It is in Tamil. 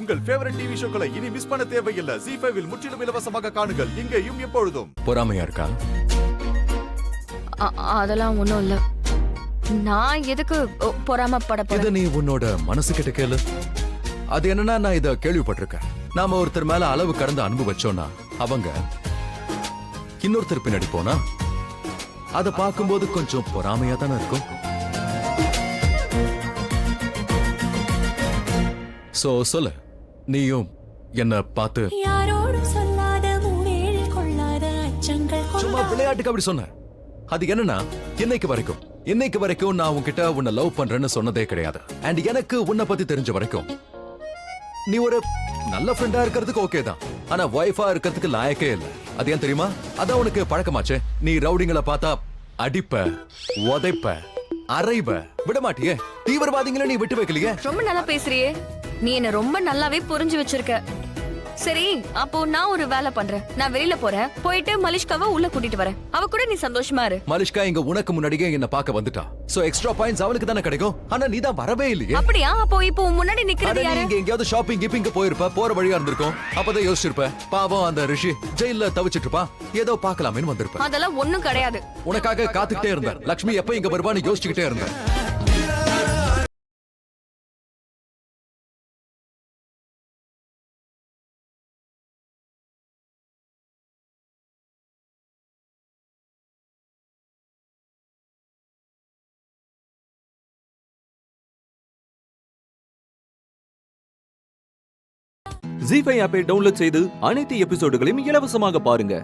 உங்கள் ஃபேவரட் டிவி ஷோக்களை இனி மிஸ் பண்ண தேவையில்லை. ZEE5 இல் முற்றிலும் இலவசமாக காணுங்கள். இங்கேயும் எப்பொழுதும். பொறாமையா இருக்கா? அதெல்லாம் ஒண்ணும் இல்ல. நான் எதுக்கு பொறாமப்பட இத போறேன்? நீ உன்னோட மனசு கிட்ட கேளு. அது என்னன்னா, நான் இத கேள்விப்பட்டிருக்கேன். நாம ஒருத்தர் மேல அளவு கடந்த அன்பு வச்சோம்னா அவங்க இன்னொருத்தர் பின்னாடி போனா அத பார்க்கும்போது கொஞ்சம் பொறாமையா தானே இருக்கும். சோ சொல்லு, நீயும் என்ன பார்த்து சும்மா விளையாட்டுக்கு அப்படி சொன்ன. அது என்னன்னா, இன்னைக்கு வரைக்கும் நான் உன்கிட்ட உன்னை லவ் பண்றேன்னு சொன்னதே கிடையாது. அண்ட் எனக்கு உன்னை பத்தி தெரிஞ்ச வரைக்கும் நீ ஒரு நல்ல ஃப்ரெண்டா இருக்கிறதுக்கு ஓகே தான், ஆனா வைஃபா இருக்கிறதுக்கு லாயக்கே இல்ல. அது ஏன் தெரியுமா? அதான் உனக்கு பழக்கமாச்சே. நீ ரவுடிங்களை பார்த்தா அடிப்ப, உதைப்ப, அரைவ, விட மாட்டியே. தீவிரவாதிகளை நீ விட்டு வைக்கலையே. ரொம்ப நல்லா பேசுறியே. நீ என்ன ரொம்ப நல்லாவே புரிஞ்சு வச்சிருக்க. சரி, அப்போ நான் ஒரு வேலை பண்றேன். நான் வெளியில போறேன். போயிட்டு மலிஷ்காவை உள்ள கூட்டிட்டு வரேன். அவ கூட நீ சந்தோஷமா இரு. மலிஷ்கா இங்க உனக்கு முன்னாடியே என்ன பார்க்க வந்துட்டா. சோ எக்ஸ்ட்ரா பாயிண்ட்ஸ் அவளுக்கு தானே கிடைக்கும். ஆனா நீ தான் வரவே இல்லையே. அப்படியா? அப்போ இப்போ முன்னாடி நிக்கிறது யாரு? நீங்க எங்கயாவது ஷாப்பிங் கிப்பிங்க போயிருப்ப, போற வழியா இருந்திருக்கும். அப்பதான் யோசிச்சிருப்ப, பாவம் அந்த ரிஷி ஜெயில தவிச்சிட்டு இருப்பா, ஏதோ பார்க்கலாமேன்னு வந்திருப்ப. அதெல்லாம் ஒண்ணும் கிடையாது. உனக்காக காத்துக்கிட்டே இருந்தேன். லட்சுமி எப்ப இங்க வருவான்னு யோசிச்சுக்கிட்டே இருந்தேன். ZEE5 ஆப்பை டவுன்லோட் செய்து அனைத்து எபிசோடுகளையும் இலவசமாக பாருங்க.